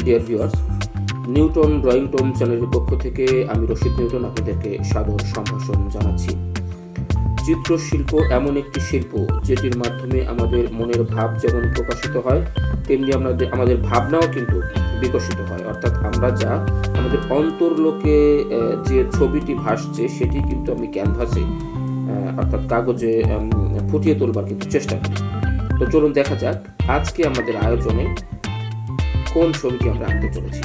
Dear viewers, Newton drawing Tomé চ্যানেলের পক্ষ থেকে আমি রশিদ নিউটন আপনাদেরকে সাদর সম্ভাষণ জানাচ্ছি। চিত্রশিল্প এমন একটি শিল্প যেটির মাধ্যমে আমাদের মনের ভাব যেমন প্রকাশিত হয়, তেমনি আমাদের ভাবনাও কিন্তু বিকশিত হয়। অর্থাৎ আমরা যা আমাদের অন্তর্লোকে যে ছবিটি ভাসছে সেটি কিন্তু আমি ক্যানভাসে অর্থাৎ কাগজে ফুটিয়ে তোলবার কিন্তু চেষ্টা করি। তো চলুন দেখা যাক আজকে আমাদের আয়োজনে কোন ছবিটি আমরা আঁকতে চলেছি।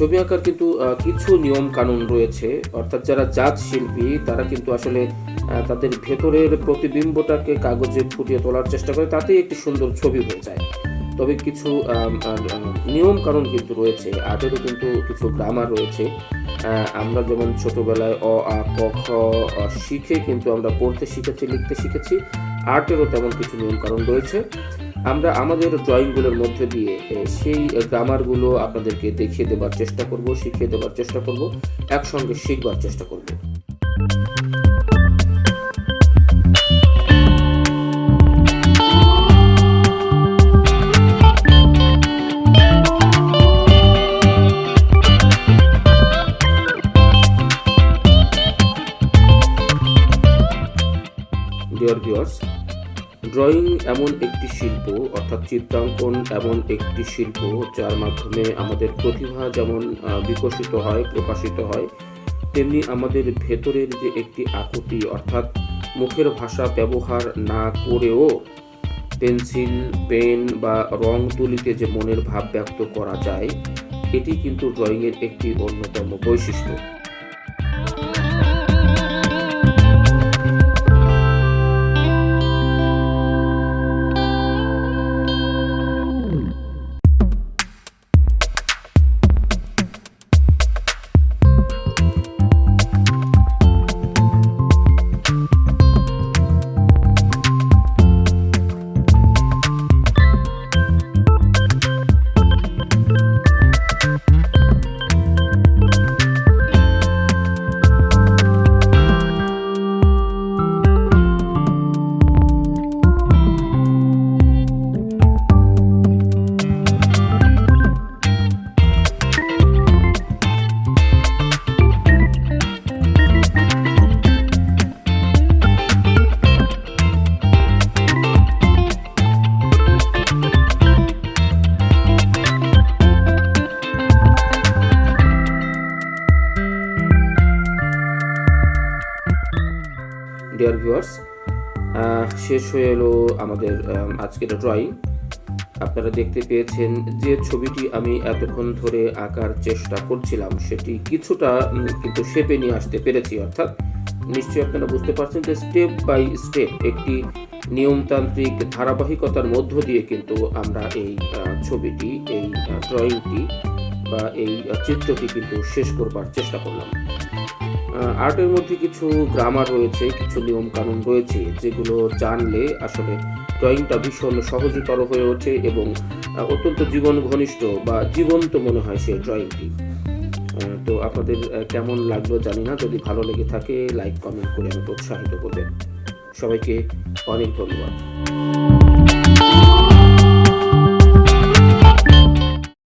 ছবি আঁকার কিন্তু কিছু নিয়ম কানুন রয়েছে। অর্থাৎ যারা জাত শিল্পী তারা কিন্তু আসলে তাদের ভেতরের প্রতিবিম্বটাকে কাগজে ফুটিয়ে তোলার চেষ্টা করে, তাতেই একটি সুন্দর ছবি হয়ে যায়। তবে কিছু নিয়ম কানুন কিন্তু রয়েছে, আর্টেরও কিন্তু কিছু গ্রামার রয়েছে। আমরা যেমন ছোটবেলায় অ আ ক খ শিখে কিন্তু আমরা পড়তে শিখেছি, লিখতে শিখেছি, আর্টেরও তেমন কিছু নিয়ম কানুন রয়েছে। আমরা আমাদের ড্রয়িংগুলোর মধ্যে দিয়ে সেই গ্রামারগুলো আপনাদেরকে দেখিয়ে দেবার চেষ্টা করব, শিখিয়ে দেবার চেষ্টা করব, একসঙ্গে শিখবার চেষ্টা করব। ডিয়ার ভিউয়ার্স, ড্রয়িং এমন একটি শিল্প, অর্থাৎ চিত্রাঙ্কন এমন একটি শিল্প যার মাধ্যমে আমাদের প্রতিভা যেমন বিকশিত হয়, প্রকাশিত হয়, তেমনি আমাদের ভেতরের যে একটি আকুতি, অর্থাৎ মুখের ভাষা ব্যবহার না করেও পেন্সিল, পেন বা রং তুলিতে যে মনের ভাব ব্যক্ত করা যায়, এটি কিন্তু ড্রয়িংয়ের একটি অন্যতম বৈশিষ্ট্য। ডিয়ার ভিউয়ার্স, শেষ হয়ে এলো আমাদের আজকের ড্রয়িং। আপনারা দেখতে পেয়েছেন যে ছবিটি আমি এতক্ষণ ধরে আঁকার চেষ্টা করছিলাম সেটি কিছুটা কিন্তু শেপে নিয়ে আসতে পেরেছি। অর্থাৎ নিশ্চয়ই আপনারা বুঝতে পারছেন যে স্টেপ বাই স্টেপ একটি নিয়মতান্ত্রিক ধারাবাহিকতার মধ্য দিয়ে কিন্তু আমরা এই ছবিটি, এই ড্রয়িংটি বা এই চিত্রটি কিন্তু শেষ করবার চেষ্টা করলাম। আর্টের মধ্যে কিছু গ্রামার রয়েছে, কিছু নিয়ম কানুন রয়েছে যেগুলো জানলে আসলে ড্রয়িংটা ভীষণ সহজতর হয়ে ওঠে এবং অত্যন্ত জীবন ঘনিষ্ঠ বা জীবন্ত মনে হয় সেই ড্রয়িংটি। তো আপনাদের কেমন লাগলো জানি না, যদি ভালো লেগে থাকে লাইক কমেন্ট করে আমাকে উৎসাহিত করবেন। সবাইকে অনেক ধন্যবাদ।